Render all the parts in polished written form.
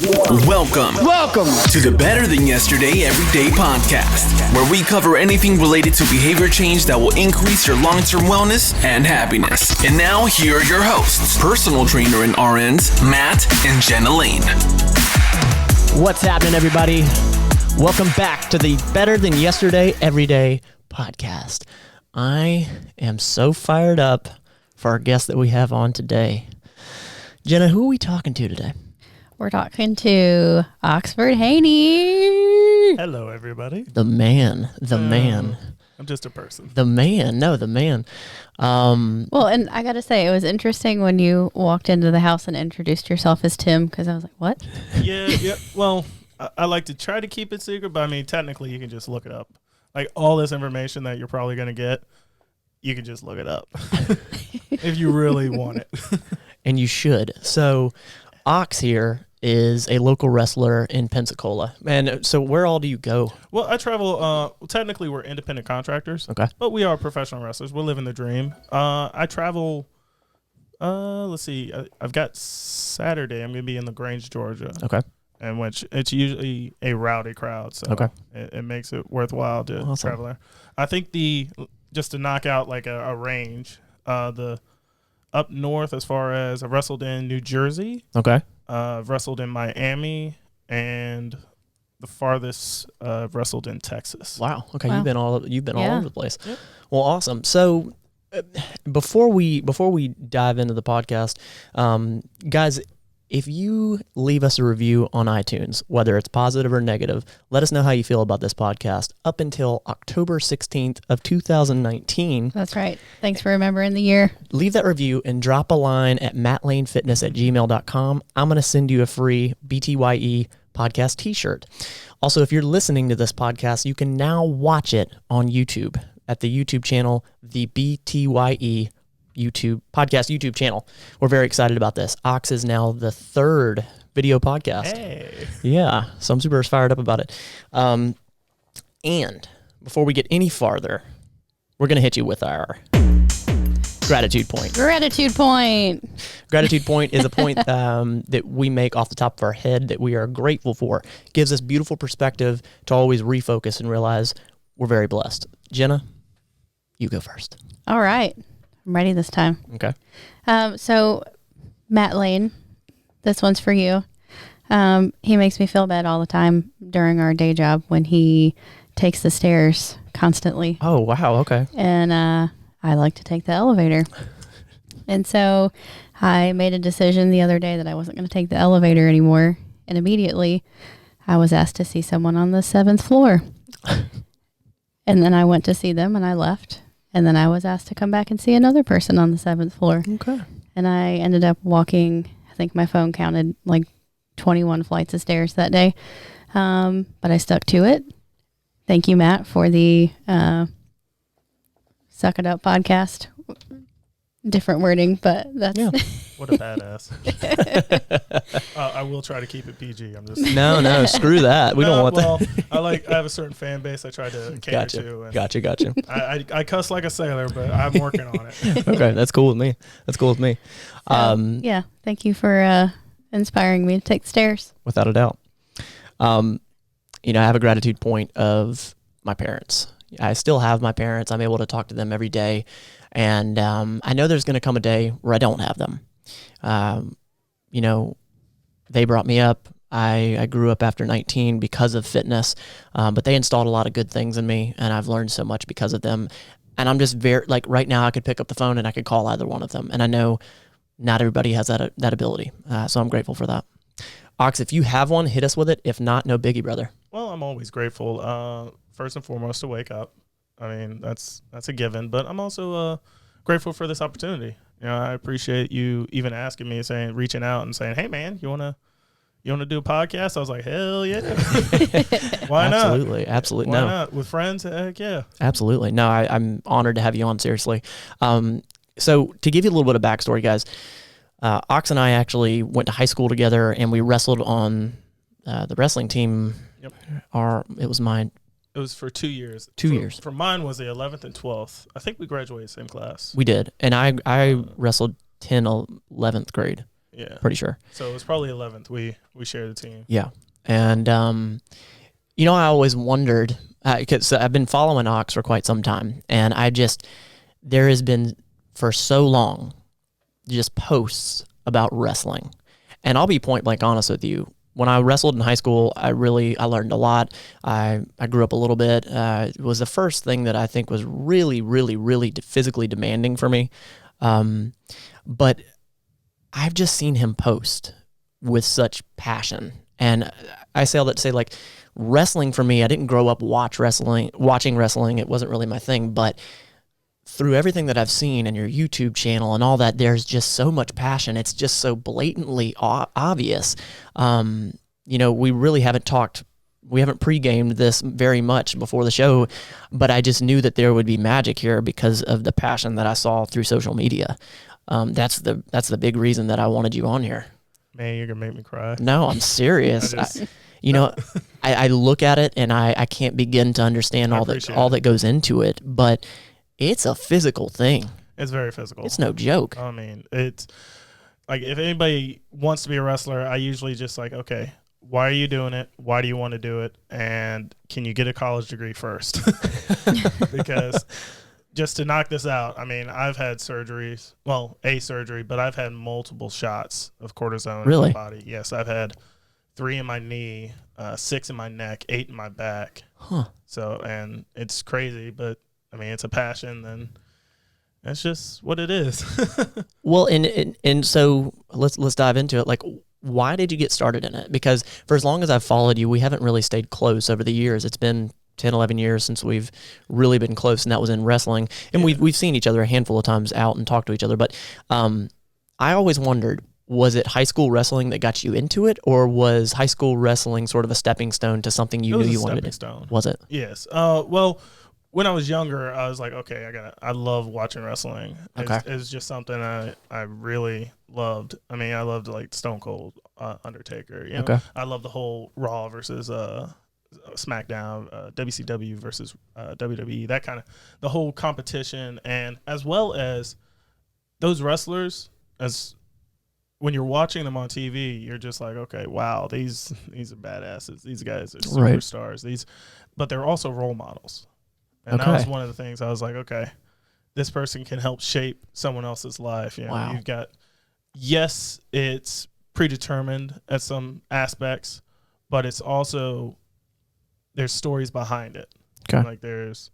Welcome to the Better Than Yesterday Everyday podcast, where we cover anything related to behavior change that will increase your long-term wellness and happiness. And now, here are your hosts, personal trainer and RNs, Matt and Jenna. What's happening, everybody? Welcome back to the Better Than Yesterday Everyday podcast. I am so fired up for our guest that we have on today. Jenna, who are we talking to today? We're talking to Oxford Haney. Hello, everybody. The man. I'm just a person. The man. Well, and I got to say, it was interesting when you walked into the house and introduced yourself as Tim, because I was like, what? Yeah. Well, I like to try to keep it secret, but I mean, technically, you can just look it up. Like, all this information that you're probably going to get, you can just look it up if you really want it. And you should. So, Ox here is a local wrestler in Pensacola. And so where all do you go? Well, I travel. Technically, we're independent contractors. Okay. But we are professional wrestlers. We're living the dream. I travel. Let's see. I've got Saturday. I'm going to be in LaGrange, Georgia. Okay. And which it's usually a rowdy crowd. So okay. It makes it worthwhile to awesome. travel there. I think just to knock out like a range, the up north as far as I've wrestled in New Jersey. Okay. I've wrestled in Miami, and the farthest I've wrestled in Texas. Wow. Okay, wow. you've been all over the place. Yep. Well, awesome. So before we dive into the podcast, guys, if you leave us a review on iTunes, whether it's positive or negative, let us know how you feel about this podcast up until October 16th of 2019. That's right. Thanks for remembering the year. Leave that review and drop a line at mattlanefitness@gmail.com. I'm going to send you a free BTYE podcast t-shirt. Also, if you're listening to this podcast, you can now watch it on YouTube at the YouTube channel, the BTYE YouTube channel. We're very excited about this. Ox is now the third video podcast. Hey. Yeah, so I'm super fired up about it. And before we get any farther, we're going to hit you with our gratitude point. Gratitude point. Gratitude point is a point that we make off the top of our head that we are grateful for. It gives us beautiful perspective to always refocus and realize we're very blessed. Jenna, you go first. All right. I'm ready this time. Okay. So, Matt Lane, this one's for you. He makes me feel bad all the time during our day job when he takes the stairs constantly. Oh, wow. Okay. And I like to take the elevator. And so I made a decision the other day that I wasn't going to take the elevator anymore. And immediately I was asked to see someone on the 7th floor. And then I went to see them and I left. And then I was asked to come back and see another person on the 7th floor. Okay. And I ended up walking, I think my phone counted like 21 flights of stairs that day. But I stuck to it. Thank you, Matt, for the Suck It Up podcast. Different wording, but that's... Yeah. What a badass. I will try to keep it PG. I'm just... No, screw that. We don't want that. I have a certain fan base I try to cater to. And Gotcha. I cuss like a sailor, but I'm working on it. Okay, that's cool with me. Yeah, thank you for inspiring me to take the stairs. Without a doubt. I have a gratitude point of my parents. I still have my parents. I'm able to talk to them every day. And I know there's going to come a day where I don't have them. They brought me up. I grew up after 19 because of fitness, but they installed a lot of good things in me, and I've learned so much because of them. And I'm just right now I could pick up the phone and I could call either one of them. And I know not everybody has that ability. So I'm grateful for that. Ox, if you have one, hit us with it. If not, no biggie, brother. Well, I'm always grateful, first and foremost, to wake up. I mean, that's a given, but I'm also grateful for this opportunity. I appreciate you even asking me, reaching out and saying, "Hey, man, you wanna do a podcast?" I was like, "Hell yeah, why not? Absolutely, why no, not with friends? Heck yeah, absolutely." No, I'm honored to have you on. Seriously. So to give you a little bit of backstory, guys, Ox and I actually went to high school together, and we wrestled on the wrestling team. Yep. It was mine. It was for 2 years. 2 years. For mine was the 11th and 12th. I think we graduated same class. We did. And I wrestled 10th, 11th grade. Yeah. Pretty sure. So it was probably 11th. We shared the team. Yeah. And, you know, I always wondered, because I've been following Ox for quite some time, and there has been for so long just posts about wrestling. And I'll be point blank honest with you. When I wrestled in high school, I learned a lot. I grew up a little bit. It was the first thing that I think was really, really, really physically demanding for me. But I've just seen him post with such passion. And I say all that to say, like, wrestling for me, I didn't grow up watching wrestling. It wasn't really my thing. But through everything that I've seen in your YouTube channel and all that, there's just so much passion. It's just so blatantly obvious. You know, we really haven't pre-gamed this very much before the show, but I just knew that there would be magic here because of the passion that I saw through social media. That's the big reason that I wanted you on here. Man, you're going to make me cry. No, I'm serious. I look at it and I can't begin to understand all that goes into it, but it's a physical thing. It's very physical. It's no joke. I mean, it's like if anybody wants to be a wrestler, I usually just like, okay, why are you doing it? Why do you want to do it? And can you get a college degree first? Because just to knock this out, I mean, I've had surgeries, well, a surgery, but I've had multiple shots of cortisone really? in my body. Yes, I've had 3 in my knee, 6 in my neck, 8 in my back. Huh. So, and it's crazy, but I mean, it's a passion, and that's just what it is. Well, and so let's dive into it. Like, why did you get started in it? Because for as long as I've followed you, we haven't really stayed close over the years. It's been 10, 11 years since we've really been close, and that was in wrestling. And we've seen each other a handful of times out and talked to each other. But I always wondered, was it high school wrestling that got you into it, or was high school wrestling sort of a stepping stone to something you knew you wanted to do? Was it? Yes. Well, when I was younger, I was like, okay, I love watching wrestling. Okay. It's just something I really loved. I mean, I loved like Stone Cold, Undertaker. You know? Okay. I love the whole Raw versus SmackDown, WCW versus WWE, that kind of the whole competition, and as well as those wrestlers. As when you're watching them on TV, you're just like, okay, wow, these are badasses. These guys are superstars. Right. But they're also role models. And that was one of the things I was like, okay, this person can help shape someone else's life. You know, wow. You've got, yes, it's predetermined at some aspects, but it's also, there's stories behind it. Okay. Like there's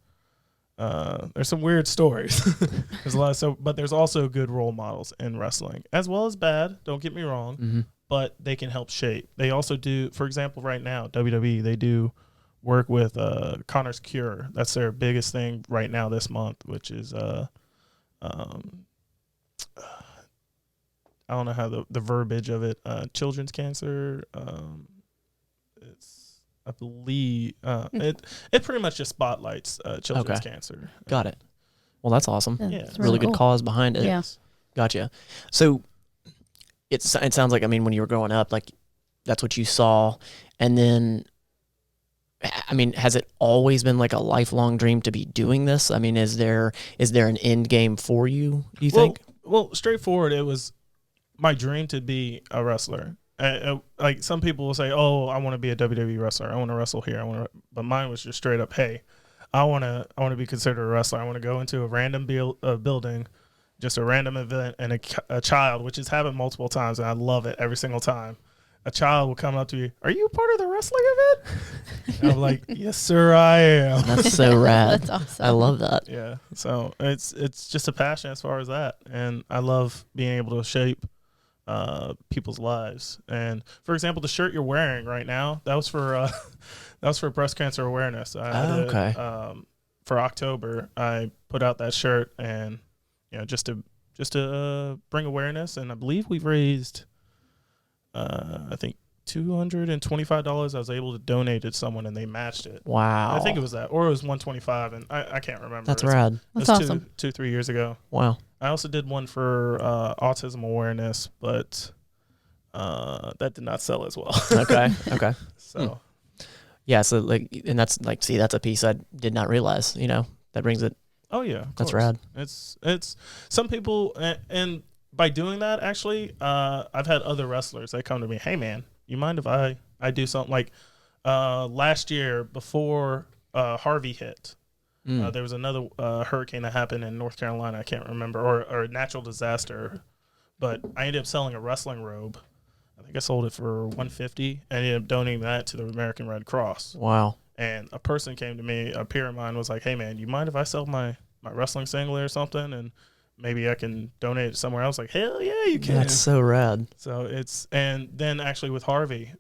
some weird stories. There's a lot but there's also good role models in wrestling, as well as bad. Don't get me wrong, Mm-hmm. but they can help shape. They also do, for example, right now, WWE, they do work with Connor's Cure. That's their biggest thing right now this month, which is I don't know how the verbiage of it. Children's cancer. It's, I believe it pretty much just spotlights children's cancer. Got it. Well, that's awesome. Yeah, It's Really good cool. cause behind it. Yeah. Gotcha. So it sounds like, I mean, when you were growing up, like that's what you saw, and then, I mean, has it always been like a lifelong dream to be doing this? I mean, is there an end game for you, do you think? Well, straightforward, it was my dream to be a wrestler. Like some people will say, "Oh, I want to be a WWE wrestler. I want to wrestle here. But mine was just straight up, "Hey, I want to be considered a wrestler. I want to go into a random building, just a random event, and a child, which has happened multiple times, and I love it every single time. A child will come up to me, "Are you part of the wrestling event?" And I'm like, "Yes, sir, I am." That's so rad. That's awesome. I love that. Yeah. So it's just a passion as far as that, and I love being able to shape people's lives. And for example, the shirt you're wearing right now, that was for breast cancer awareness. Okay. For October, I put out that shirt, and just to bring awareness. And I believe we've raised, I think $225. I was able to donate it to someone, and they matched it. Wow. I think it was that, or it was $125, and I can't remember. That's rad. That's it was awesome. 2-3 years ago. Wow. I also did one for autism awareness, but that did not sell as well. Okay. Okay. So Yeah. So like, and that's like, see, that's a piece I did not realize. That brings it. oh yeah, of That's course. rad. It's some people, and by doing that, actually, I've had other wrestlers that come to me, hey, man, you mind if I do something? Like last year before Harvey hit, there was another hurricane that happened in North Carolina. I can't remember, or a natural disaster. But I ended up selling a wrestling robe. I think I sold it for $150. I ended up donating that to the American Red Cross. Wow. And a person came to me, a peer of mine was like, hey, man, you mind if I sell my wrestling singlet or something? And maybe I can donate it somewhere else. Like, hell yeah, you can. That's so rad. So and then actually with Harvey,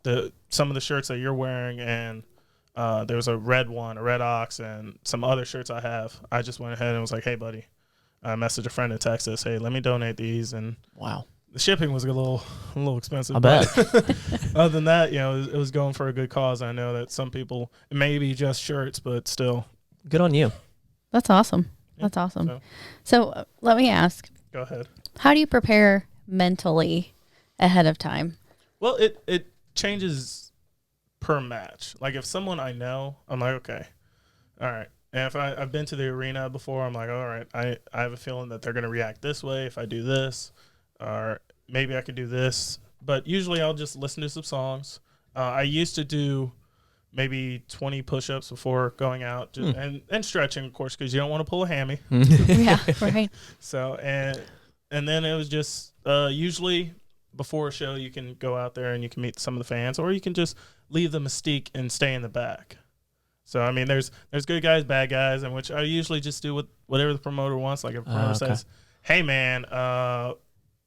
some of the shirts that you're wearing, and there was a red one, a red ox, and some other shirts I have. I just went ahead and was like, hey, buddy. I messaged a friend in Texas, hey, let me donate these. And wow. The shipping was a little expensive. I bet. Other than that, it was going for a good cause. I know that some people, it may be just shirts, but still. Good on you. That's awesome. That's awesome. So let me ask. Go ahead. How do you prepare mentally ahead of time? Well, it changes per match. Like if someone I know, I'm like, okay, all right. And if I've been to the arena before, I'm like, all right, I have a feeling that they're going to react this way if I do this, or maybe I could do this. But usually I'll just listen to some songs. I used to do maybe 20 push-ups before going out, and stretching, of course, because you don't want to pull a hammy. Yeah, right. So, and then it was just usually before a show, you can go out there and you can meet some of the fans, or you can just leave the mystique and stay in the back. So, I mean, there's good guys, bad guys, and which I usually just do whatever the promoter wants. Like if a promoter says, hey, man,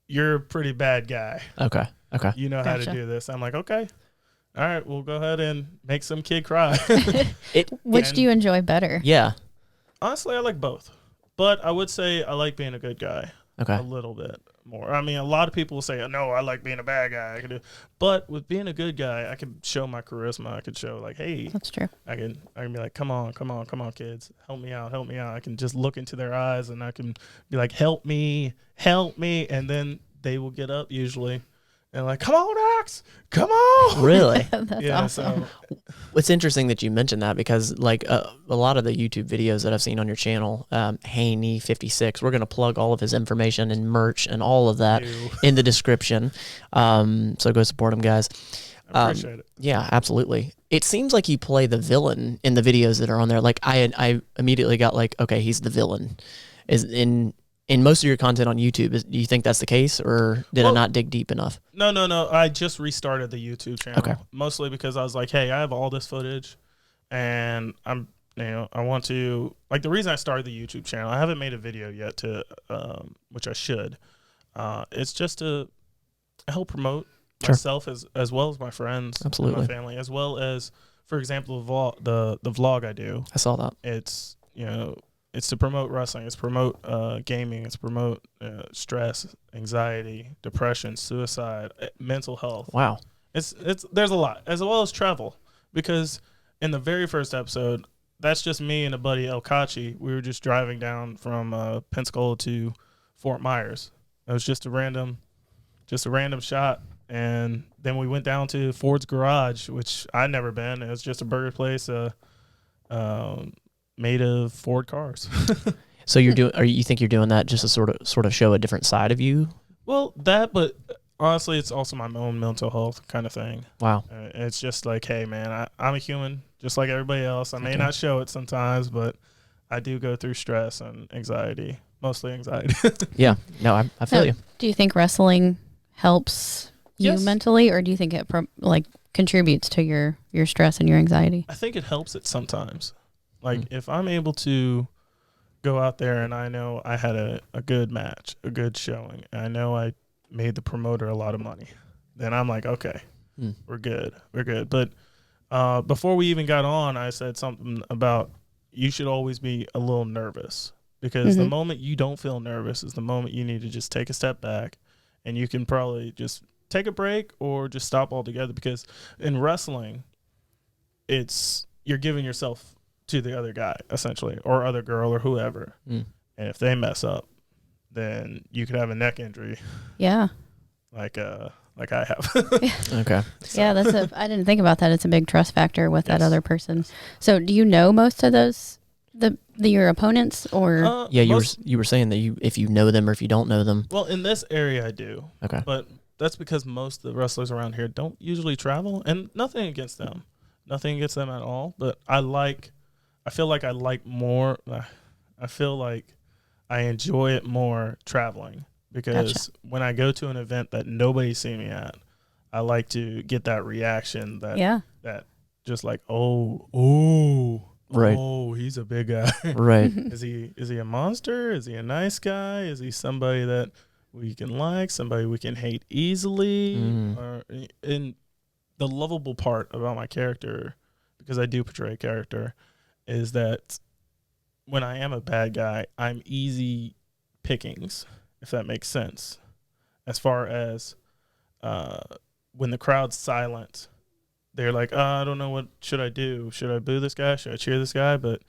you're a pretty bad guy. Okay. You know how to do this. I'm like, okay. All right, we'll go ahead and make some kid cry. Which do you enjoy better? Yeah. Honestly, I like both. But I would say I like being a good guy a little bit more. I mean, a lot of people will say, no, I like being a bad guy. I can do. But with being a good guy, I can show my charisma. I can show like, hey. That's true. I can be like, come on, kids. Help me out. I can just look into their eyes and I can be like, help me. And then they will get up usually. And like, come on, Ox, come on. Really? That's awesome. So It's interesting that you mentioned that because like a lot of the YouTube videos that I've seen on your channel, Haney 56, we're going to plug all of his information and merch and all of that in the description. So go support him, guys. I appreciate it. Yeah, absolutely. It seems like you play the villain in the videos that are on there. Like I immediately got like, okay, he's the villain. Is in most of your content on YouTube, do you think that's the case, or did I not dig deep enough? No. I just restarted the YouTube channel. Okay. Mostly because I was like, hey, I have all this footage, and I want to, like, the reason I started the YouTube channel, I haven't made a video yet which I should. It's just to help promote myself as well as my friends, absolutely, and my family, as well as, for example, the vlog I do. I saw that. It's it's to promote wrestling. It's promote gaming. It's promote stress, anxiety, depression, suicide, mental health. Wow. There's a lot, as well as travel, because in the very first episode, that's just me and a buddy El Kachi. We were just driving down from Pensacola to Fort Myers. It was just a random shot, and then we went down to Ford's Garage, which I'd never been. It was just a burger place. Made of Ford cars. So you think you're doing that just to sort of show a different side of you? Well, but honestly, it's also my own mental health kind of thing. Wow. It's just like, hey, man, I'm a human just like everybody else. I may not show it sometimes, but I do go through stress and anxiety, mostly anxiety. Yeah. No, I feel you. Do you think wrestling helps you mentally, or do you think it contributes to your stress and your anxiety? I think it helps it sometimes. Like, if I'm able to go out there and I know I had a good match, a good showing, and I know I made the promoter a lot of money, then I'm like, okay, we're good. But before we even got on, I said something about you should always be a little nervous, because the moment you don't feel nervous is the moment you need to just take a step back, and you can probably just take a break or just stop altogether, because in wrestling, you're giving yourself to the other guy, essentially, or other girl or whoever. And if they mess up, then you could have a neck injury. Yeah. Like I have. Okay. So. Yeah, I didn't think about that. It's a big trust factor with that other person. So do you know most of those Your opponents or Yeah, you were saying that if you know them or if you don't know them. Well, in this area, I do. Okay. But that's because most of the wrestlers around here don't usually travel, and nothing against them at all. But I feel like I like more. I feel like I enjoy it more traveling because when I go to an event that nobody's seen me at, I like to get that reaction that just like Right. Oh, he's a big guy. Right. Is he a monster? Is he a nice guy? Is he somebody that we can like? Somebody we can hate easily? Or in the lovable part about my character, because I do portray a character, is that when I am a bad guy, I'm easy pickings, if that makes sense. As far as when the crowd's silent, they're like, I don't know, what should I do? Should I boo this guy? Should I cheer this guy? But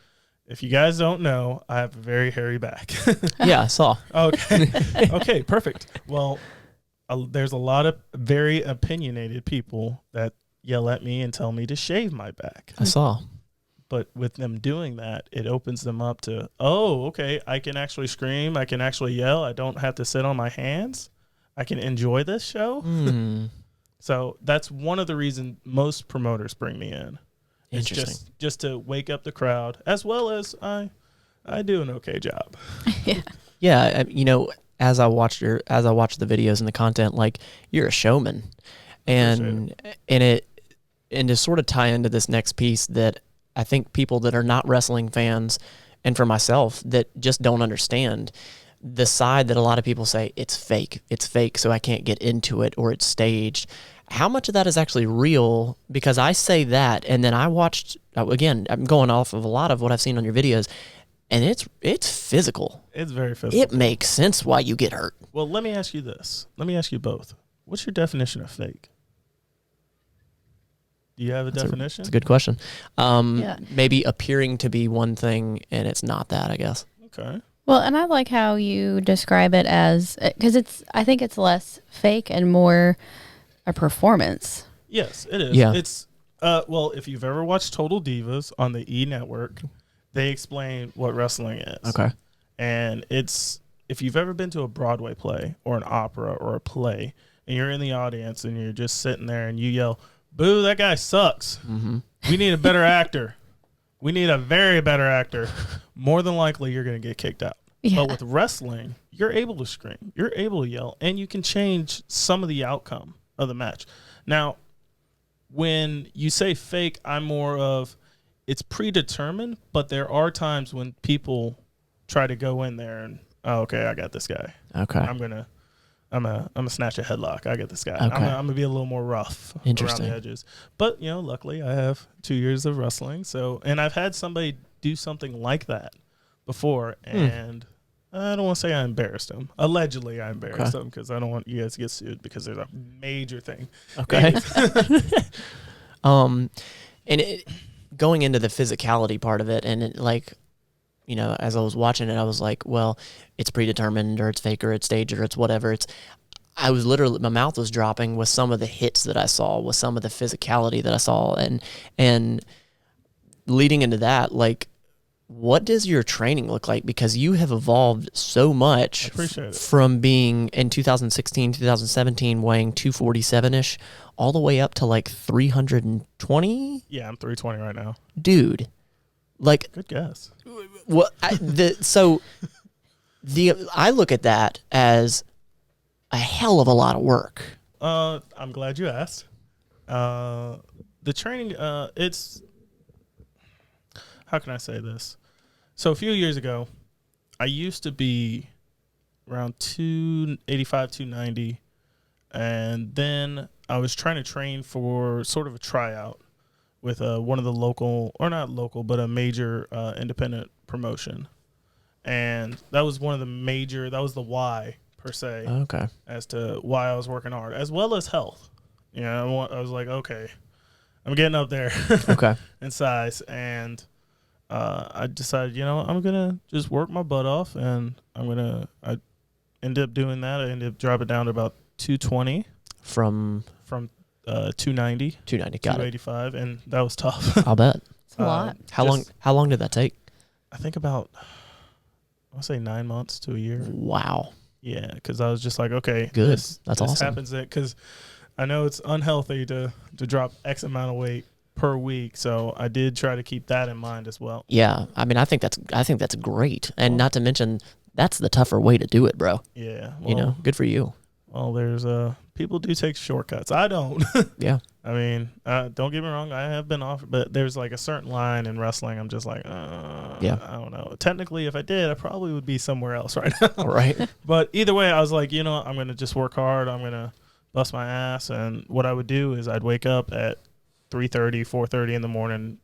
if you guys don't know, I have a very hairy back. Yeah, I saw. Okay. Okay, perfect. Well, there's a lot of very opinionated people that yell at me and tell me to shave my back. I saw. But with them doing that, it opens them up to, okay, I can actually scream. I can actually yell. I don't have to sit on my hands. I can enjoy this show. So that's one of the reasons most promoters bring me in. It's just to wake up the crowd, as well as I do an okay job. Yeah, as I watched the videos and the content, like, you're a showman, and to sort of tie into this next piece that I think people that are not wrestling fans, and for myself, that just don't understand the side that a lot of people say it's fake, so I can't get into it, or it's staged. How much of that is actually real? Because I say that, and then I watched, again, I'm going off of a lot of what I've seen on your videos, and it's physical. It's very physical. It makes sense why you get hurt. Well, let me ask you this. Let me ask you both. What's your definition of fake? Do you have a definition? That's a good question. Maybe appearing to be one thing, and it's not that, I guess. Okay. Well, and I like how you describe it as, because I think it's less fake and more a performance. Yes, it is. Yeah. It's well, if you've ever watched Total Divas on the E Network, they explain what wrestling is. Okay. And it's, if you've ever been to a Broadway play or an opera or a play, and you're in the audience and you're just sitting there and you yell, "Boo, that guy sucks. Mm-hmm. We need a better actor. We need a very better actor." More than likely, you're going to get kicked out. Yeah. But with wrestling, you're able to scream, you're able to yell, and you can change some of the outcome of the match. Now, when you say fake, I'm more of, it's predetermined, but there are times when people try to go in there and, okay, I got this guy. Okay. I'm gonna snatch a headlock. I got this guy. Okay. I'm gonna be a little more rough around the edges. But luckily, I have 2 years of wrestling, and I've had somebody do something like that before, and I don't want to say I embarrassed him. Allegedly, I embarrassed him, because I don't want you guys to get sued, because there's a major thing. Okay. Going into the physicality part of it, and as I was watching it, I was like, well, it's predetermined, or it's fake, or it's staged, or it's whatever. I was literally, my mouth was dropping with some of the hits that I saw, with some of the physicality that I saw, and leading into that, like, what does your training look like? Because you have evolved so much from being in 2016, 2017, weighing 247-ish, all the way up to like 320? Yeah, I'm 320 right now. Dude, like... Good guess. Well, I look at that as a hell of a lot of work. I'm glad you asked. The training, it's... How can I say this? So a few years ago, I used to be around 285, 290, and then I was trying to train for sort of a tryout with one of the local, or not local, but a major independent promotion. And that was one of the major, that was the why, per se, Okay. as to why I was working hard, as well as health. I was like, okay, I'm getting up there Okay. in size, and I decided, I'm going to just work my butt off, and I ended up doing that. I ended up dropping down to about 220 From 290. 290, got it. 285, and that was tough. I'll bet. It's a lot. How long did that take? I think about, I'll say 9 months to a year. Wow. Yeah, because I was just like, okay, Good. That's awesome. Happens because I know it's unhealthy to drop X amount of weight per week, so I did try to keep that in mind as well. Yeah, I mean, I think that's great, and not to mention that's the tougher way to do it, bro. Yeah, Good for you. Well, there's people do take shortcuts. I don't. Yeah. I mean, don't get me wrong. I have been off, but there's like a certain line in wrestling. I'm just like, yeah. I don't know. Technically, if I did, I probably would be somewhere else right now. Right. But either way, I was like, I'm going to just work hard. I'm going to bust my ass. And what I would do is I'd wake up at 3:30, 4:30 in the morning,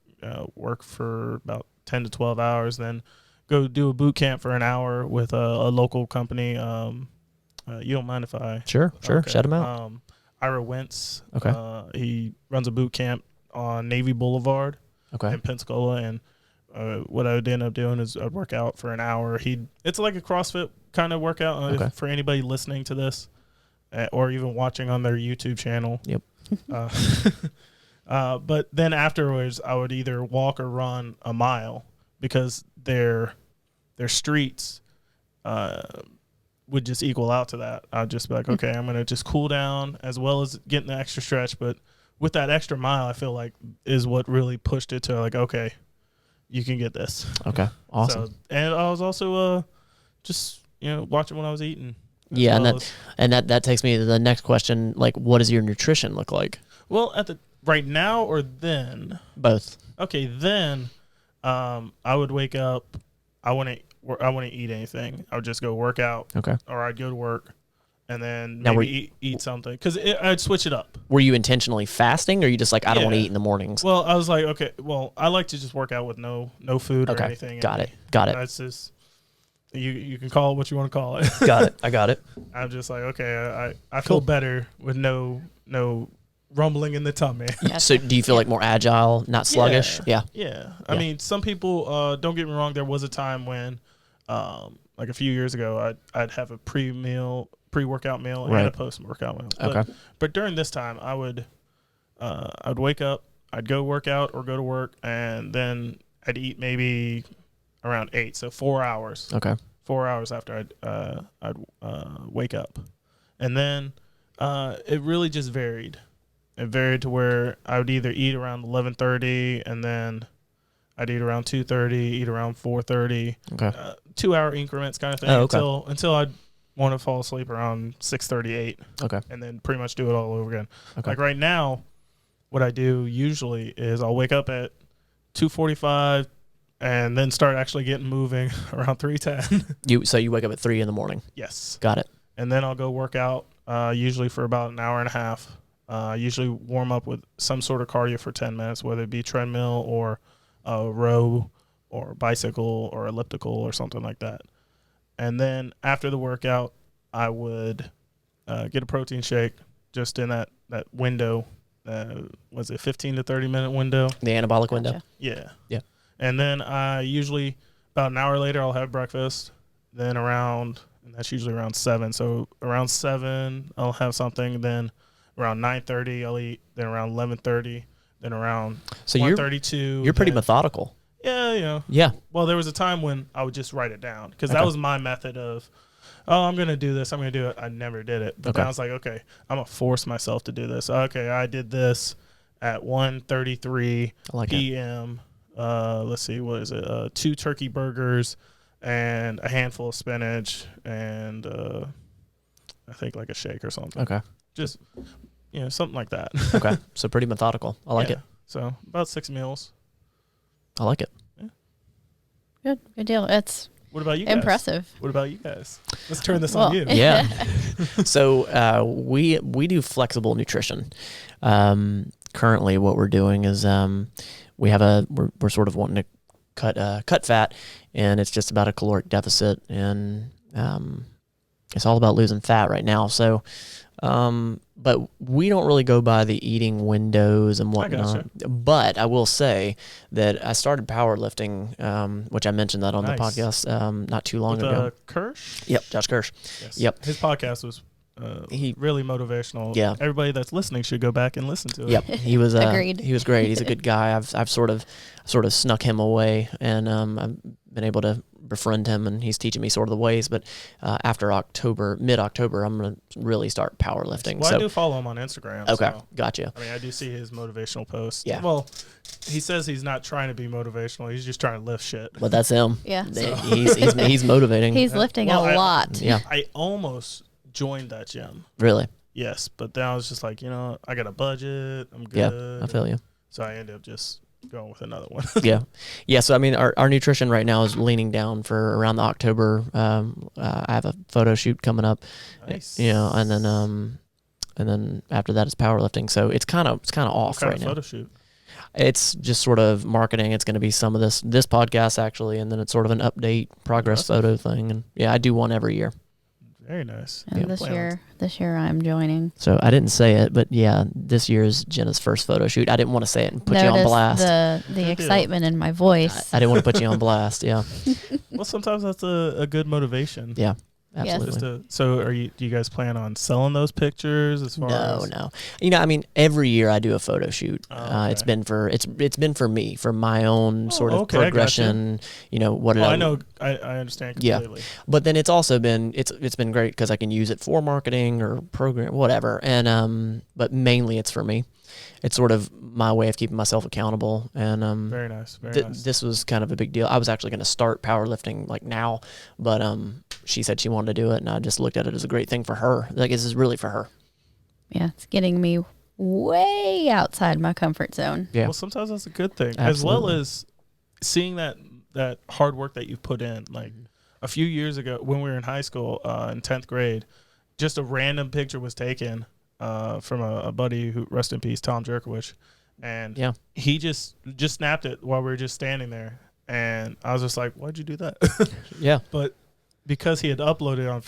work for about 10 to 12 hours, then go do a boot camp for an hour with a local company. You don't mind if I... Sure. Okay. Shut him out. Ira Wentz. Okay. He runs a boot camp on Navy Boulevard in Pensacola, and what I would end up doing is I'd work out for an hour. It's like a CrossFit kind of workout for anybody listening to this or even watching on their YouTube channel. Yep. But then afterwards, I would either walk or run a mile because their streets would just equal out to that. I'd just be like, okay, I'm going to just cool down as well as getting the extra stretch. But with that extra mile, I feel like is what really pushed it to like, okay, you can get this. Okay. Awesome. So, and I was also just, watching what I was eating. Yeah. And that takes me to the next question. Like, what does your nutrition look like? Well, right now or then? Both. Okay. Then, I would wake up. I wouldn't eat anything. I would just go work out. Okay. Or I'd go to work and then Now maybe eat something. Because I'd switch it up. Were you intentionally fasting, or are you just like, I don't want to eat in the mornings? Well, I was like, okay, well, I like to just work out with no food or anything. Got it. That's just, you can call it what you want to call it. Got it. I got it. I'm just like, okay, I feel better with no rumbling in the tummy. So do you feel like more agile, not sluggish? Yeah. I mean, some people, don't get me wrong, there was a time when, like a few years ago, I'd have a pre-workout meal and a post-workout meal. But during this time, I'd wake up, I'd go work out or go to work, and then I'd eat maybe around 8, so 4 hours. Okay. 4 hours after I'd wake up. And then it really just varied. It varied to where I would either eat around 11:30, and then I'd eat around 2:30, eat around 4:30. Okay. 2 hour increments kind of thing until I'd want to fall asleep around 6:38. Okay. And then pretty much do it all over again. Okay. Like right now, what I do usually is I'll wake up at 2:45 and then start actually getting moving around 3:10. So you wake up at 3 in the morning? Yes. Got it. And then I'll go work out usually for about an hour and a half. Usually warm up with some sort of cardio for 10 minutes, whether it be treadmill or a row or bicycle or elliptical or something like that. And then after the workout, I would get a protein shake just in that window. Was it 15 to 30 minute window? The anabolic window? Yeah. Yeah. And then usually about an hour later, I'll have breakfast. Then and that's usually around 7. So around 7, I'll have something. Then around 9:30, I'll eat. Then around 11:30. Then around 1:32. You're pretty methodical. Yeah. Yeah. Well, there was a time when I would just write it down because that was my method of, I'm going to do this. I'm going to do it. I never did it. But then I was like, okay, I'm going to force myself to do this. Okay, I did this at 1:33 p.m. Let's see, what is it? 2 turkey burgers and a handful of spinach and I think like a shake or something. Okay. Just, something like that. Okay. So pretty methodical. I like it. So about 6 meals. I like it. Good deal. It's What about you guys? impressive. What about you guys? Let's turn this on you. Yeah. So we do flexible nutrition. Currently, what we're doing is we're sort of wanting to cut fat, and it's just about a caloric deficit, and it's all about losing fat right now. So, but we don't really go by the eating windows and whatnot. But I will say that I started powerlifting, which I mentioned that on the podcast not too long ago. Kirsch? Yep, Josh Kirsch. Yes. Yep. His podcast was really motivational. Yeah. Everybody that's listening should go back and listen to it. Yep, he was. Agreed. He was great. He's a good guy. I've sort of snuck him away, and I've been able to befriend him, and he's teaching me sort of the ways. But after mid-October, I'm gonna really start powerlifting. Well, so I do follow him on Instagram. okay, So, gotcha. I mean, I do see his motivational posts. Yeah. Well, he says he's not trying to be motivational. He's just trying to lift shit. But that's him. Yeah. He's motivating. He's lifting Well, a lot. Yeah, I almost joined that gym. really. Yes, but then I was just like, I got a budget. I'm good. Yeah, I feel you. So I ended up just going with another one. Yeah. So I mean, our nutrition right now is leaning down for around the October. I have a photo shoot coming up. Nice. And then after that is powerlifting. So it's kind of off What kind right of now. photo shoot? It's just sort of marketing. It's going to be some of this podcast actually, and then it's sort of an update progress photo thing. And yeah, I do one every year. Very nice. And this year I'm joining. So I didn't say it, but yeah, this year is Jenna's first photo shoot. I didn't want to say it and put you on Notice blast. the excitement in my voice. I didn't want to put you on blast. Yeah. Well, sometimes that's a good motivation. Yeah. Yes. Absolutely. Do you guys plan on selling those pictures as far as? No. I mean, every year I do a photo shoot. Okay. It's been for me, for my own sort of okay, I gotcha. progression. I know. I understand completely. But then it's also been it's been great because I can use it for marketing or program, whatever. And but mainly it's for me. It's sort of my way of keeping myself accountable. And Very nice. Very nice. this was kind of a big deal. I was actually going to start powerlifting like now, but she said she wanted to do it, and I just looked at it as a great thing for her. Like, this is really for her. Yeah, it's getting me way outside my comfort zone. Yeah. Well, sometimes that's a good thing, Absolutely. as well as seeing that hard work that you've put in. Like a few years ago, when we were in high school, in 10th grade, just a random picture was taken from a buddy who, rest in peace, Tom Jerkowicz, and he just snapped it while we were just standing there, and I was just like, "Why'd you do that?" Yeah. But because he had uploaded on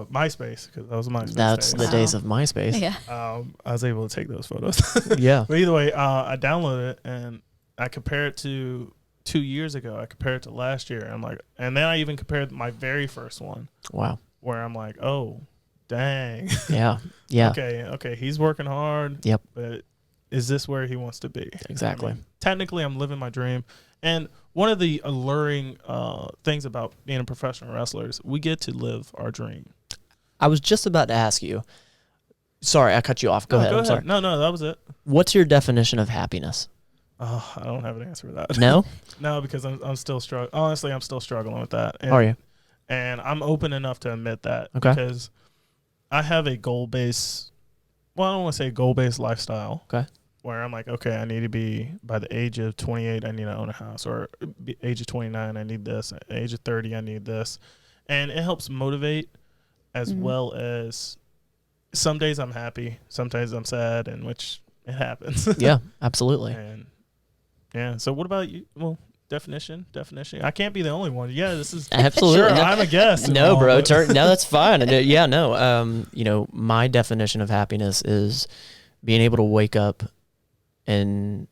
MySpace, because that was MySpace. That's the days of MySpace. Yeah. I was able to take those photos. Yeah. But either way, I downloaded it and I compare it to 2 years ago. I compare it to last year. I'm like, and then I even compared my very first one. Wow. Where I'm like, oh, dang. Yeah. Yeah. Okay. He's working hard. Yep. But is this where he wants to be? Exactly. I mean, technically, I'm living my dream. And one of the alluring things about being a professional wrestler is we get to live our dream. I was just about to ask you. Sorry, I cut you off. Go ahead. I'm sorry. No, that was it. What's your definition of happiness? I don't have an answer for that. No? No, because I'm still struggling. Honestly, I'm still struggling with that. And, Are you? And I'm open enough to admit that. Okay. Because I have a goal-based, I don't want to say goal-based lifestyle. Okay. Where I'm like, okay, I need to be, by the age of 28, I need to own a house. Or age of 29, I need this. At the age of 30, I need this. And it helps motivate as well as some days I'm happy, sometimes I'm sad, and which it happens. Yeah, absolutely. And yeah, so what about you? Well, definition. I can't be the only one. Yeah, this is Absolutely. Sure, No. I'm a guest. and No, all, bro. but- No, that's fine. Yeah, no. My definition of happiness is being able to wake up and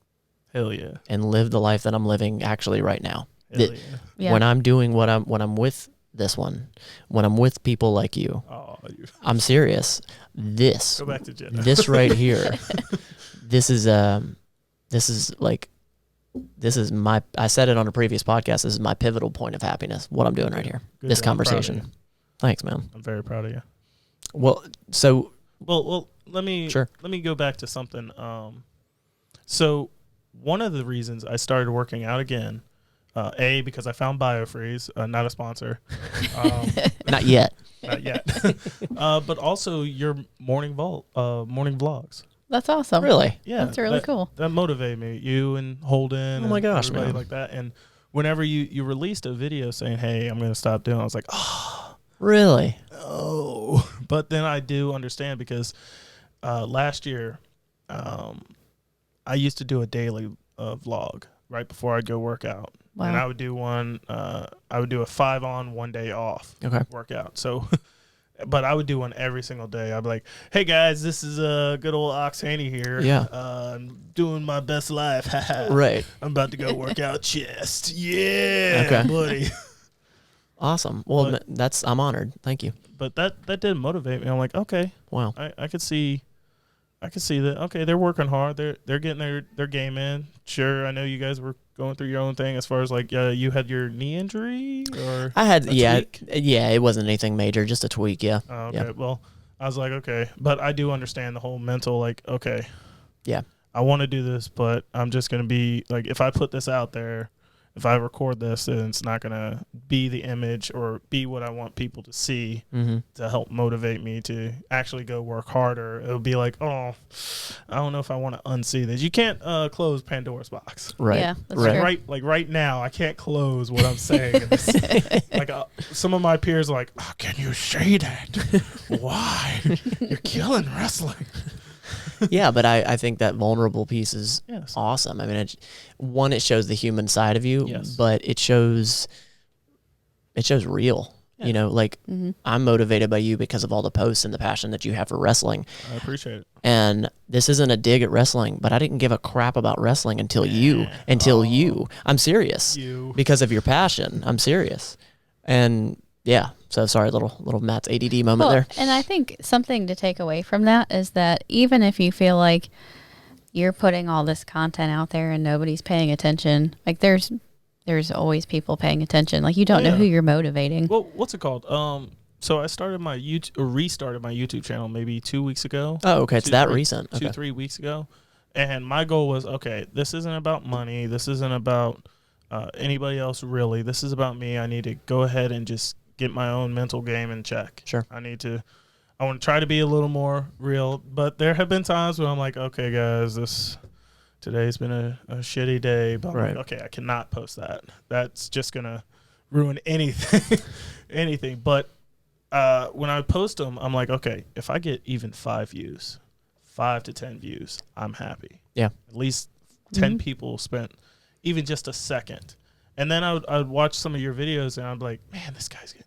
Hell yeah. and live the life that I'm living actually right now. Hell yeah. Yeah. When I'm doing when I'm with this one, when I'm with people like you, Oh, I'm serious. This go back to Jenna. this right here, this is my, I said it on a previous podcast, this is my pivotal point of happiness, what I'm doing right here. Good This job. I'm proud of conversation. you. Thanks, man. I'm very proud of you. Well, so Well, let me go back to something. So one of the reasons I started working out again, because I found BioFreeze, not a sponsor, not yet. not yet, but also your morning vlogs. That's awesome. Really? Yeah, That's really cool. That motivated me. You and Holden. Oh my and gosh, everybody man. like that. And whenever you released a video saying, "Hey, I'm going to stop doing," I was like, "Oh, Really? oh." But then I do understand because last year, I used to do a daily vlog right before I'd go work out. Wow. And I would do one. I would do a 5 on, 1 day off Okay. workout. So. But I would do one every single day. I'd be like, "Hey guys, this is good old Oxford Haney here. Yeah. I'm doing my best life. Right. I'm about to go work out chest. Yeah, Okay. buddy." Awesome. Well, I'm honored. Thank you. But that did motivate me. I'm like, okay, Wow. I could see that. Okay, they're working hard. They're getting their game in. Sure, I know you guys were going through your own thing as far as like you had your knee injury or I had tweak? It wasn't anything major, just a tweak. Yeah. Oh, okay. Yeah. Well, I was like, okay, but I do understand the whole mental like, okay, Yeah. I want to do this, but I'm just gonna be like, if I put this out there. If I record this, then it's not going to be the image or be what I want people to see to help motivate me to actually go work harder. It'll be like, oh, I don't know if I want to unsee this. You can't close Pandora's box. Right. Yeah, that's Right. true. Right now, I can't close what I'm saying. Like some of my peers are like, oh, can you say that? Why? You're killing wrestling. Yeah, but I think that vulnerable piece is Yes. awesome. I mean, it shows the human side of you, Yes. but it shows real. Yeah. You know, like I'm motivated by you because of all the posts and the passion that you have for wrestling. I appreciate it. And this isn't a dig at wrestling, but I didn't give a crap about wrestling until you. I'm serious. You. Because of your passion. I'm serious. And yeah, so sorry, little Matt's ADD moment Well, there. and I think something to take away from that is that even if you feel like you're putting all this content out there and nobody's paying attention, like there's always people paying attention. Like you don't know who you're motivating. Well, what's it called? So I restarted my YouTube channel maybe 2 weeks ago. Oh, okay, it's that recent. Okay. 2-3 weeks ago, and my goal was, okay, this isn't about money. This isn't about anybody else really. This is about me. I need to go ahead and just get my own mental game in check. Sure. I want to try to be a little more real, but there have been times where I'm like, okay, guys, today's been a shitty day, but I'm like, okay, I cannot post that. That's just gonna ruin anything. But when I post them, I'm like, okay, if I get even 5 to 10 views, I'm happy. Yeah. At least 10 people spent even just a second. And then I would watch some of your videos and I'd be like, man, this guy's getting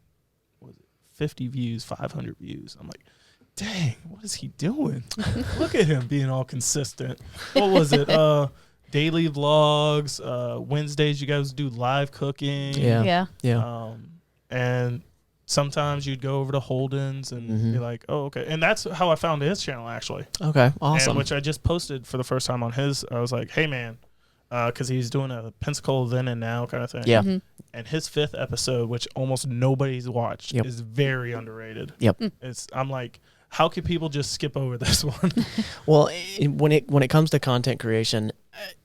50 views, 500 views. I'm like, dang, what is he doing? Look at him being all consistent. What was it? Daily vlogs. Wednesdays, you guys do live cooking. Yeah. And sometimes you'd go over to Holden's and be like, oh, okay. And that's how I found his channel, actually. Okay, awesome. And which I just posted for the first time on his. I was like, hey, man. Because he's doing a Pensacola then and now kind of thing. Yeah. And his 5th episode, which almost nobody's watched, is very underrated. Yep. I'm like, how can people just skip over this one? Well, when it comes to content creation,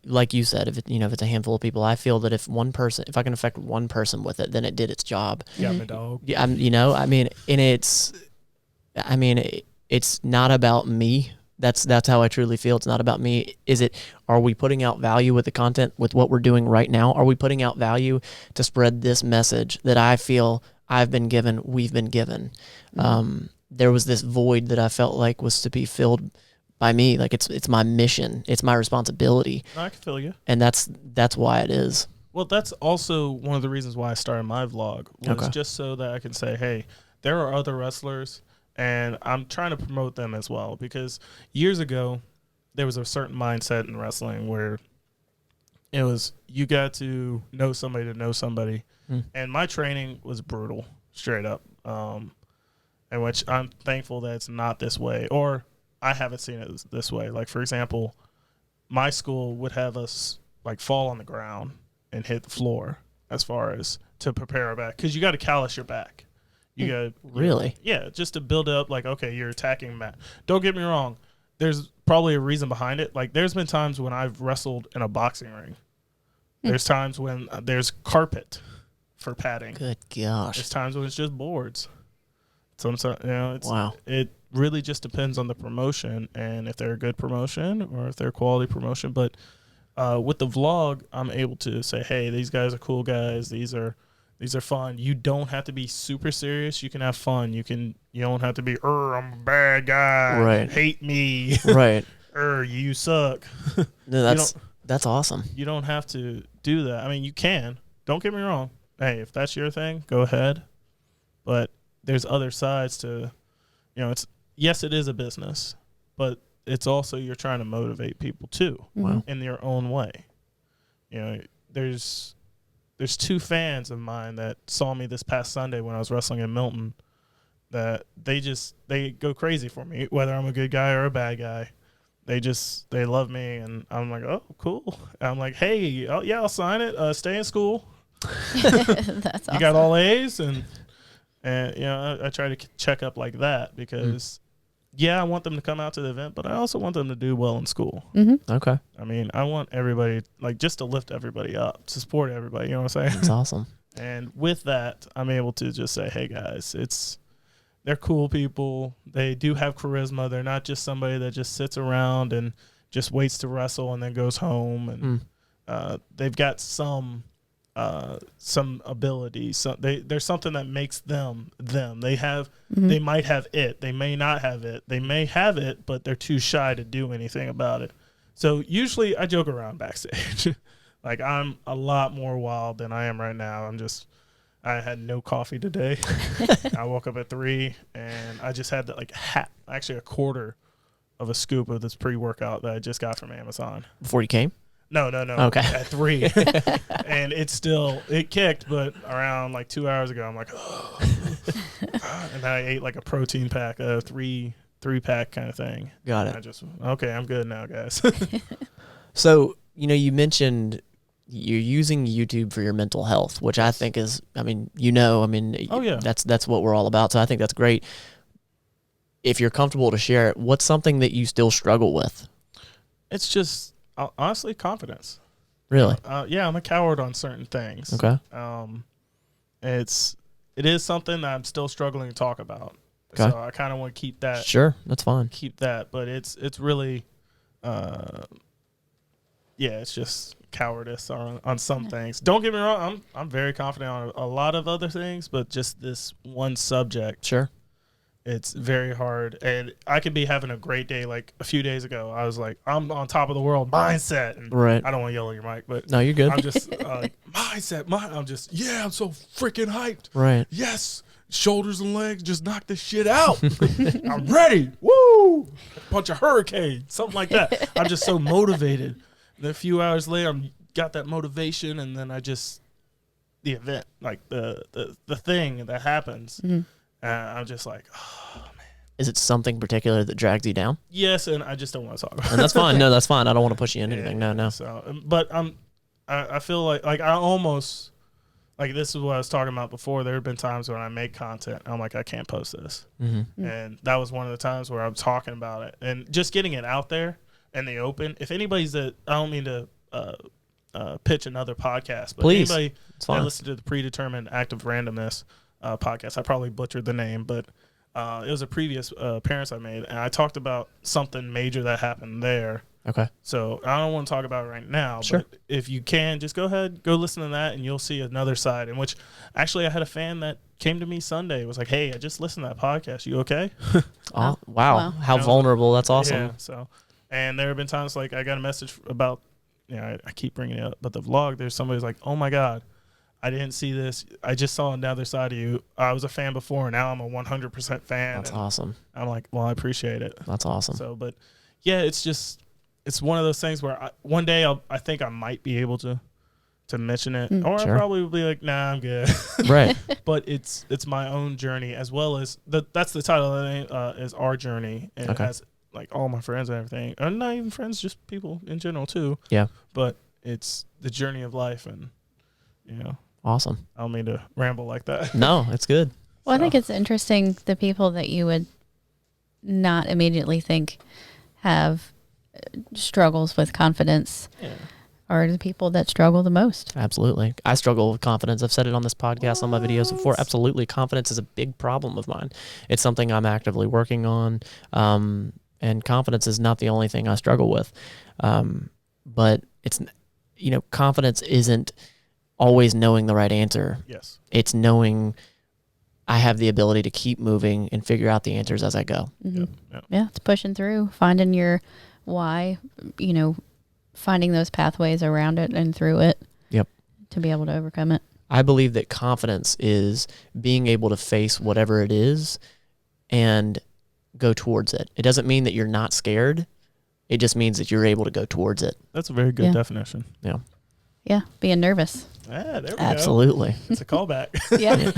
like you said, if it's a handful of people, I feel that if I can affect one person with it, then it did its job. Yeah, my dog. Yeah, it's not about me. That's how I truly feel. It's not about me. Are we putting out value with the content, with what we're doing right now? Are we putting out value to spread this message that I feel we've been given? There was this void that I felt like was to be filled by me. Like it's my mission. It's my responsibility. I can feel you. And that's why it is. Well, that's also one of the reasons why I started my vlog, was just so that I can say, hey, there are other wrestlers, and I'm trying to promote them as well, because years ago, there was a certain mindset in wrestling where it was you got to know somebody to know somebody. And my training was brutal, straight up, in which I'm thankful that it's not this way, or I haven't seen it this way. Like, for example, my school would have us like fall on the ground and hit the floor as far as to prepare our back, because you got to callus your back. You got really, yeah, just to build up. Like, okay, you're attacking Matt. Don't get me wrong. There's probably a reason behind it. Like, there's been times when I've wrestled in a boxing ring. There's times when there's carpet for padding. Good gosh. There's times when it's just boards. Sometimes, wow. It really just depends on the promotion and if they're a good promotion or if they're a quality promotion. But with the vlog, I'm able to say, hey, these guys are cool guys. These are fun. You don't have to be super serious. You can have fun. You don't have to be, I'm a bad guy. Right. Hate me. Right. You suck. No, that's awesome. You don't have to do that. I mean, you can. Don't get me wrong. Hey, if that's your thing, go ahead. But there's other sides to, yes, it is a business, but it's also you're trying to motivate people too. Wow. In their own way. There's there's 2 fans of mine that saw me this past Sunday when I was wrestling in Milton, that they go crazy for me, whether I'm a good guy or a bad guy. They love me, and I'm like, oh, cool. And I'm like, hey, oh, yeah, I'll sign it. Stay in school. That's awesome. You got all A's, and you know, I try to check up like that because, yeah, I want them to come out to the event, but I also want them to do well in school. Mm-hmm. Okay. I mean, I want everybody, like, just to lift everybody up, to support everybody. You know what I'm saying? That's awesome. And with that, I'm able to just say, hey, guys, they're cool people. They do have charisma. They're not just somebody that just sits around and just waits to wrestle and then goes home. And they've got some ability. So there's something that makes them them. They might have it. They may not have it. They may have it, but they're too shy to do anything about it. So usually I joke around backstage. Like, I'm a lot more wild than I am right now. I had no coffee today. I woke up at 3 and I just had actually a quarter of a scoop of this pre-workout that I just got from Amazon. Before you came? No. Okay. At 3. And it kicked, but around like 2 hours ago, I'm like, oh. And then I ate like a protein pack, a three-pack kind of thing. Got it. Okay, I'm good now, guys. So, you know, you mentioned you're using YouTube for your mental health, which I think is, oh yeah, that's what we're all about. So I think that's great. If you're comfortable to share it, what's something that you still struggle with? It's just, honestly, confidence. Really? Yeah, I'm a coward on certain things. Okay. It is something that I'm still struggling to talk about. Okay. So I kind of want to keep that. Sure, that's fine. Keep that, but it's really, it's just cowardice on some things. Don't get me wrong, I'm very confident on a lot of other things, but just this one subject. Sure. It's very hard, and I could be having a great day. Like a few days ago, I was like, I'm on top of the world mindset. And right. I don't want to yell at your mic, but no, you're good. I'm just like mindset. I'm so freaking hyped. Right. Yes. Shoulders and legs, just knock this shit out. I'm ready. Woo! Punch a hurricane, something like that. I'm just so motivated. And a few hours later, I'm got that motivation, and then the event, like the thing that happens. Mm-hmm. I'm just like, oh, man. Is it something particular that drags you down? Yes, and I just don't want to talk about it. And that's fine. No, that's fine. I don't want to push you into anything. No. So, but I feel like I almost, like, this is what I was talking about before. There have been times when I make content, I'm like, I can't post this. Mm-hmm. And that was one of the times where I'm talking about it and just getting it out there in the open. If anybody's I don't mean to pitch another podcast, but please, anybody that listen to the Predetermined Active Randomness podcast, I probably butchered the name, but it was a previous appearance I made, and I talked about something major that happened there. Okay. So I don't want to talk about it right now, sure. But if you can, just go ahead, go listen to that, and you'll see another side, in which actually I had a fan that came to me Sunday, was like, hey, I just listened to that podcast. You okay? Oh, wow. How vulnerable. That's awesome. Yeah, so, and there have been times, like, I got a message about, I keep bringing it up, but the vlog, there's somebody's like, oh my God, I didn't see this. I just saw another side of you. I was a fan before, and now I'm a 100% fan. That's awesome. I'm like, well, I appreciate it. That's awesome. So, but yeah, it's one of those things where one day I think I might be able to mention it, or sure. I probably will be like, nah, I'm good. Right. But it's my own journey, as well as that's the title of the name, is Our Journey, and okay. It has like all my friends and everything, and not even friends, just people in general too. Yeah. But it's the journey of life, and awesome. I don't mean to ramble like that. No, it's good. Well, I think it's interesting, the people that you would not immediately think have struggles with confidence are the people that struggle the most. Absolutely. I struggle with confidence. I've said it on this podcast, on my videos before. Absolutely. Confidence is a big problem of mine. It's something I'm actively working on. And confidence is not the only thing I struggle with. But it's, confidence isn't always knowing the right answer. Yes. It's knowing I have the ability to keep moving and figure out the answers as I go. Mm-hmm. Yep. Yeah, it's pushing through, finding your why, finding those pathways around it and through it. Yep. To be able to overcome it. I believe that confidence is being able to face whatever it is and go towards it. It doesn't mean that you're not scared. It just means that you're able to go towards it. That's a very good definition. Yeah. Yeah, being nervous. There we go. Absolutely. It's a callback. Yeah.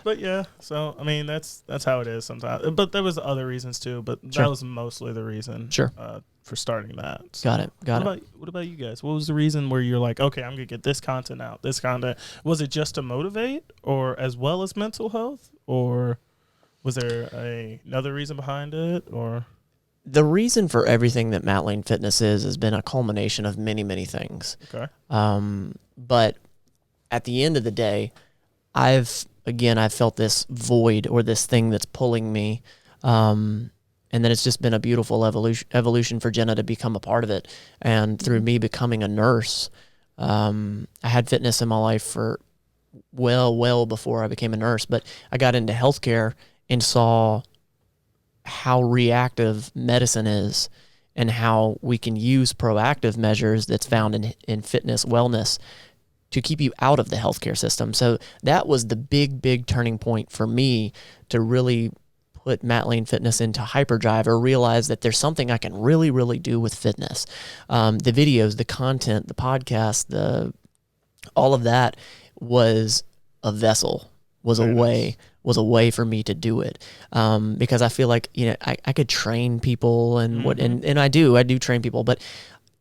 But yeah, so I mean that's how it is sometimes. But there was other reasons too. But Sure. that was mostly the reason. Sure. For starting that. So Got it. What about you guys? What was the reason where you're like, okay, I'm gonna get this content out? This content, was it just to motivate, or as well as mental health, or was there another reason behind it, or? The reason for everything that Matt Lane Fitness has been a culmination of many, many things. Okay. But at the end of the day, I've felt this void or this thing that's pulling me. And then it's just been a beautiful evolution for Jenna to become a part of it. And through me becoming a nurse, I had fitness in my life for well before I became a nurse, but I got into healthcare and saw how reactive medicine is and how we can use proactive measures that's found in fitness, wellness, to keep you out of the healthcare system. So that was the big turning point for me to really put Matt Lane Fitness into hyperdrive, or realize that there's something I can really do with fitness. The videos, the content, the podcast, all of that was a vessel, was a way for me to do it. Because I feel like, I could train people and and I do train people, but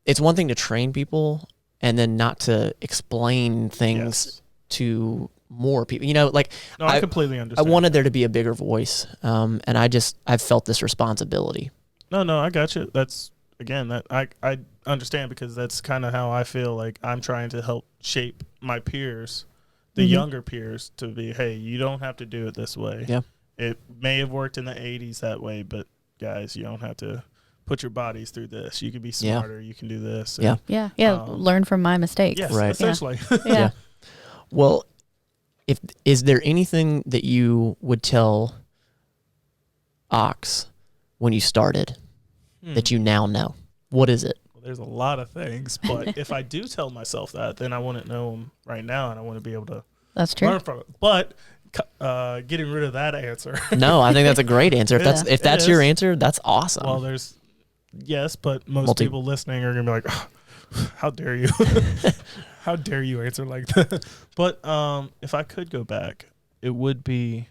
it's one thing to train people and then not to explain things to more people. No, I completely understand. I wanted there to be a bigger voice. And I've felt this responsibility. No, I got you. That's, again, that I understand, because that's kind of how I feel like I'm trying to help shape my peers, the younger peers, to be, hey, you don't have to do it this way. Yeah. It may have worked in the 80s that way, but guys, you don't have to put your bodies through this. You can be smarter. You can do this. And, Yeah. Learn from my mistakes. Yes, right. essentially. Yeah. Well, is there anything that you would tell Ox when you started that you now know? What is it? Well, there's a lot of things, but if I do tell myself that, then I wouldn't know them right now, and I want to be able to That's true. learn from it. But getting rid of that answer. No, I think that's a great answer. If that's your answer, that's awesome. Well, but most people listening are gonna be like, oh, how dare you? How dare you answer like that? But if I could go back, it would be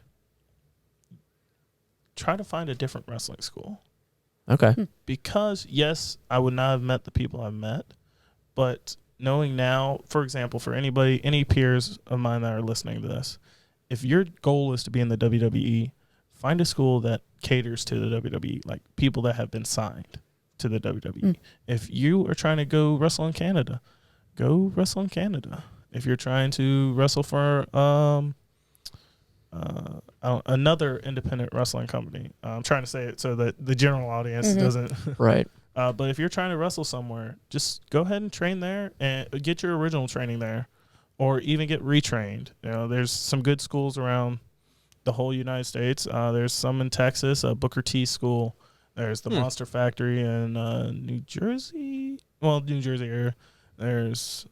try to find a different wrestling school. Okay. Because, yes, I would not have met the people I've met, but knowing now, for example, for any peers of mine that are listening to this, if your goal is to be in the WWE, find a school that caters to the WWE, like people that have been signed to the WWE. If you are trying to go wrestle in Canada, go wrestle in Canada. If you're trying to wrestle for another independent wrestling company, I'm trying to say it so that the general audience doesn't. Right. But if you're trying to wrestle somewhere, just go ahead and train there and get your original training there, or even get retrained. There's some good schools around the whole United States. There's some in Texas, Booker T School. There's the Monster Factory in New Jersey. Well, New Jersey area. There's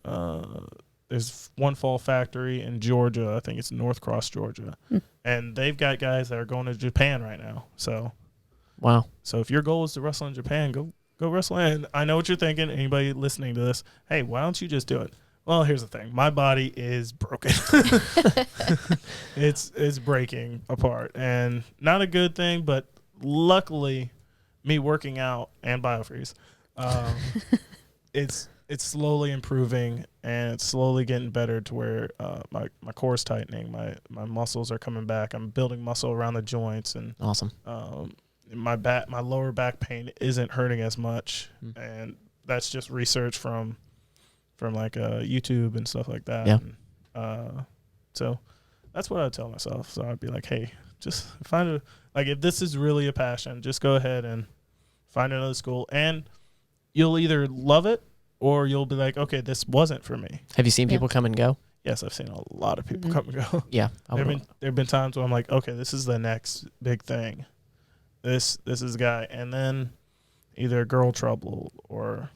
One Fall Factory in Georgia. I think it's North Cross, Georgia. And they've got guys that are going to Japan right now. So, wow. So if your goal is to wrestle in Japan, go wrestle. And I know what you're thinking. Anybody listening to this, hey, why don't you just do it? Well, here's the thing. My body is broken. It's breaking apart, and not a good thing. But luckily, me working out and biofreeze, it's slowly improving, and it's slowly getting better to where my core is tightening, my muscles are coming back. I'm building muscle around the joints, and Awesome. My lower back pain isn't hurting as much, and that's just research from like YouTube and stuff like that. Yeah. And, so that's what I'd tell myself. So I'd be like, hey, just find if this is really a passion, just go ahead and find another school, and you'll either love it or you'll be like, okay, this wasn't for me. Have you seen people come and go? Yes, I've seen a lot of people come and go. Yeah. There have been times where I'm like, okay, this is the next big thing. This is the guy. And then either girl trouble or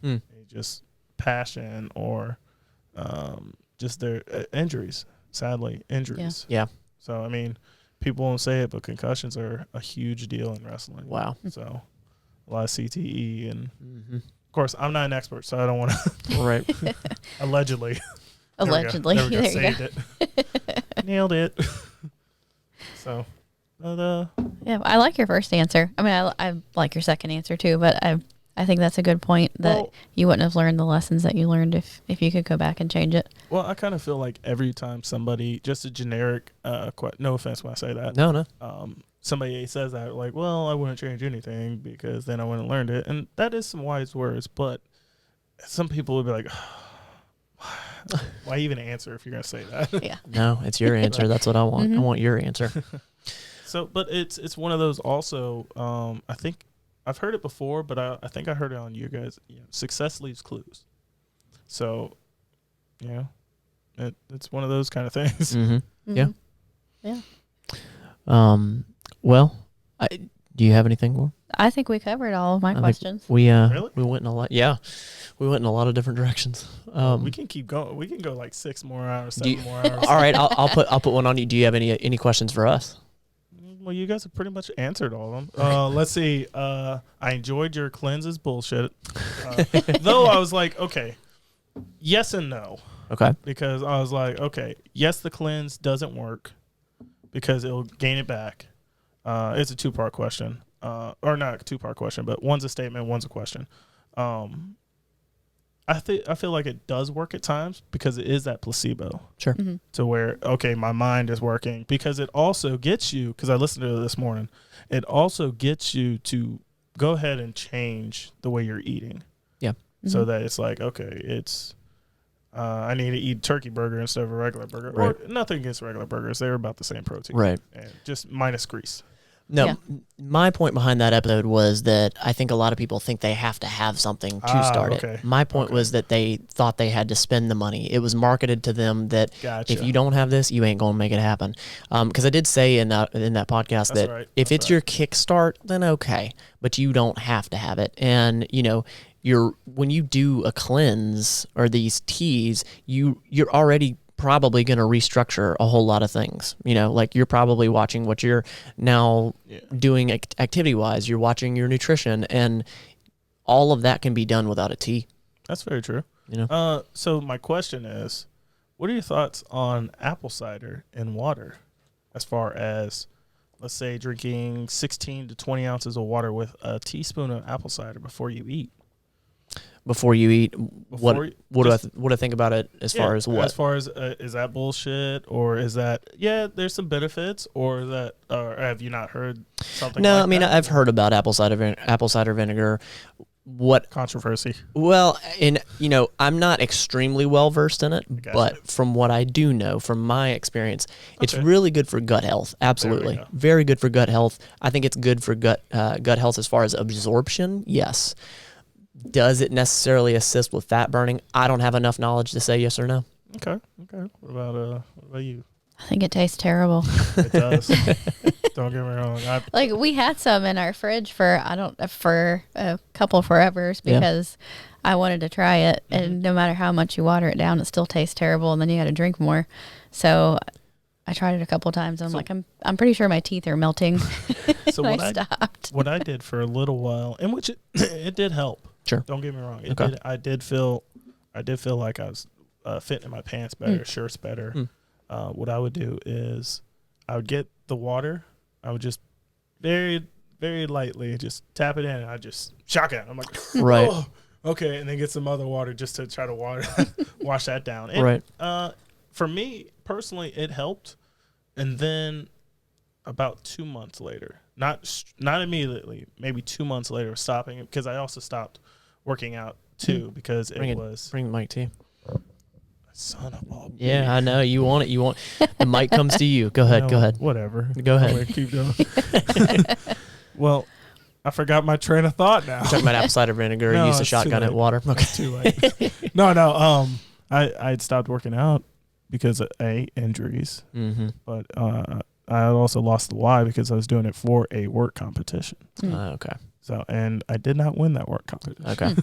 just passion or just their injuries, sadly, injuries. Yeah. So, I mean, people won't say it, but concussions are a huge deal in wrestling. Wow. So, a lot of CTE. And, of course, I'm not an expert, so I don't want to. Right. Allegedly. Allegedly. There we go. There you Saved go. it. Nailed it. So, but Yeah, I like your first answer. I mean, I like your second answer too, but I think that's a good point that you wouldn't have learned the lessons that you learned if you could go back and change it. well, I kind of feel like every time somebody, just a generic, no offense when I say that, No. somebody says that, like, well, I wouldn't change anything because then I wouldn't have learned it, and that is some wise words. But some people would be like, why even answer if you're gonna say that? Yeah. No, it's your answer. That's what I want. I want your answer. So, but it's one of those also. I think I've heard it before, but I think I heard it on you guys. Success leaves clues. So, it's one of those kind of things. Yeah. Yeah. Well, do you have anything more? I think we covered all of my questions. We Really? we went in a lot. Yeah, we went in a lot of different directions. We can keep going. We can go like 6 more hours, 7 more hours. All right, I'll put one on you. Do you have any questions for us? Well, you guys have pretty much answered all of them. Let's see. I enjoyed your cleanses bullshit. Though I was like, okay, yes and no. Okay. Because I was like, okay, yes, the cleanse doesn't work because it'll gain it back. It's a 2-part question. Or not a 2-part question, but one's a statement, one's a question. I feel like it does work at times because it is that placebo. Sure. To where, okay, my mind is working, because it also gets you, because I listened to it this morning, it also gets you to go ahead and change the way you're eating. Yeah. So that it's like, okay, it's, I need to eat turkey burger instead of a regular burger. Right. Or nothing against regular burgers. They're about the same protein. Right. And just minus grease. No, Yeah. My point behind that episode was that I think a lot of people think they have to have something to start okay. it. My point was that they thought they had to spend the money. It was marketed to them that Gotcha. if you don't have this, you ain't going to make it happen. Because I did say in that podcast That's that right. if That's it's your kickstart, then okay, but you don't have to have it. And when you do a cleanse or these teas, you're already probably going to restructure a whole lot of things. Like you're probably watching what you're now doing activity wise. You're watching your nutrition, and all of that can be done without a tea. That's very true. So my question is, what are your thoughts on apple cider in water, as far as, let's say, drinking 16 to 20 ounces of water with a teaspoon of apple cider before you eat? Before you eat, what do I think about it as far as what? As far as, is that bullshit, or is that, there's some benefits, or have you not heard something No, like I mean, that? I've heard about apple cider vinegar. What Controversy. Well, I'm not extremely well versed in it, Gotcha. but from what I do know, from my experience, it's Okay. really good for gut health. Absolutely, go. very good for gut health. I think it's good for gut health as far as absorption. Yes. Does it necessarily assist with fat burning? I don't have enough knowledge to say yes or no. Okay. What about you? I think it tastes terrible. It does. Don't get me wrong. Like, we had some in our fridge for a couple forevers because I wanted to try it, and no matter how much you water it down, it still tastes terrible, and then you got to drink more. So I tried it a couple times. I'm like, I'm pretty sure my teeth are melting. So and I stopped. What I did for a little while, in which it did help. Sure. Don't get me wrong. I did feel like I was fitting in my pants better, shirts better. What I would do is I would get the water. I would just very, very lightly just tap it in, and I just shock it. I'm like, Right. "Oh, okay, and then get some other water just to try to wash that down. And, Right. For me personally, it helped, and then about 2 months later, not immediately, maybe 2 months later, stopping it, because I also stopped working out too, because Bring the mic to you. son of a Yeah, I know you want it. The mic comes to you. Go ahead. Go ahead. Whatever. Go ahead. I'm gonna keep doing. Well, I forgot my train of thought now. Talking about apple cider vinegar. No, You used to it's too shotgun late. it water. Okay. Too late. No. I had stopped working out because of injuries, but I also lost the why because I was doing it for a work competition. Okay. So, and I did not win that work competition. Okay.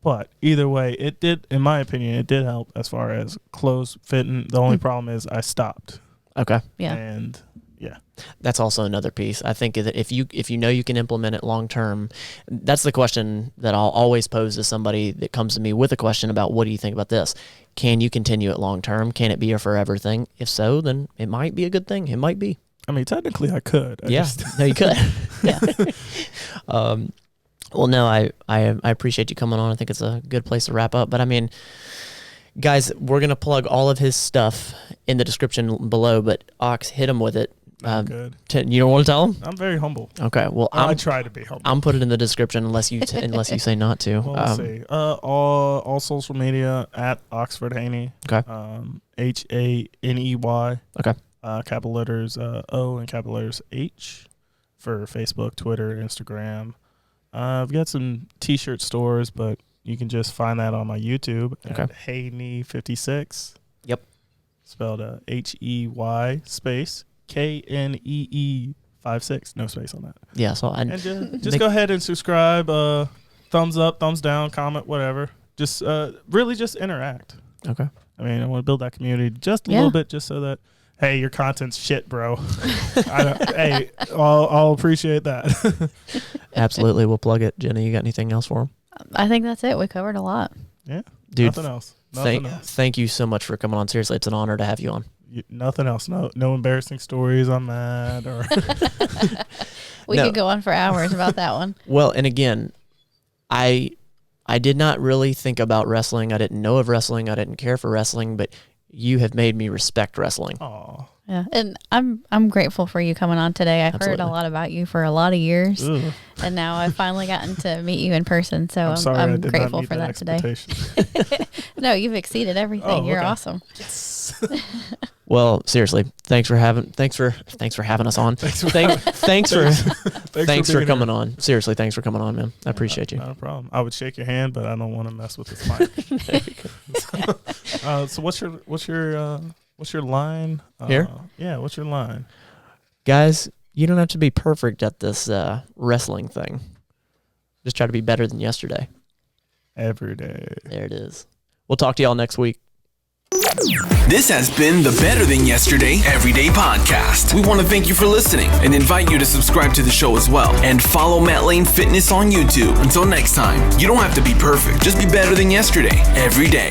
But either way, it did, in my opinion, it did help as far as clothes fitting. The only problem is I stopped. Okay. Yeah. And Yeah. That's also another piece. I think that if you know you can implement it long term, that's the question that I'll always pose to somebody that comes to me with a question about what do you think about this? Can you continue it long term? Can it be a forever thing? If so, then it might be a good thing. It might be. I mean, technically I could. No, you could. Yeah. Well, no, I appreciate you coming on. I think it's a good place to wrap up. But I mean, guys, we're going to plug all of his stuff in the description below, but Ox, hit him with it. Good. You don't want to tell him? I'm very humble. Okay. Well, I try to be humble. I'm putting it in the description unless you say not to. Well, let's see. All social media at Oxford Haney. Okay. Haney. Okay. Capital letters O and capital letters H for Facebook, Twitter, Instagram. I've got some T-shirt stores, but you can just find that on my YouTube at Haney 56. Yep. Spelled HEY space KNEE 56. No space on that. Yeah. So just go ahead and subscribe. Thumbs up, thumbs down, comment, whatever. Just really just interact. Okay. I mean, I want to build that community just a little bit, just so that, hey, your content's shit, bro. Hey, I'll appreciate that. Absolutely. We'll plug it. Jenna, you got anything else for him? I think that's it. We covered a lot. Yeah. Dude, nothing else. Thank you so much for coming on. Seriously, it's an honor to have you on. Nothing else. No embarrassing stories on that. Or we could go on for hours about that one. Well, and again, I did not really think about wrestling. I didn't know of wrestling. I didn't care for wrestling, but you have made me respect wrestling. Aw. Yeah, and I'm grateful for you coming on today. I've heard a lot about you for a lot of years, and now I've finally gotten to meet you in person. So I'm grateful for that today. No, you've exceeded everything. You're awesome. Yes. Well, seriously, thanks for having us on. Thanks for coming on. Seriously, thanks for coming on, man. I appreciate you. Not a problem. I would shake your hand, but I don't want to mess with this mic. So what's your line? Here? Yeah, what's your line? Guys, you don't have to be perfect at this wrestling thing. Just try to be better than yesterday. Every day. There it is. We'll talk to y'all next week. This has been the Better Than Yesterday Everyday Podcast. We want to thank you for listening and invite you to subscribe to the show as well. And follow Matt Lane Fitness on YouTube. Until next time, you don't have to be perfect. Just be better than yesterday every day.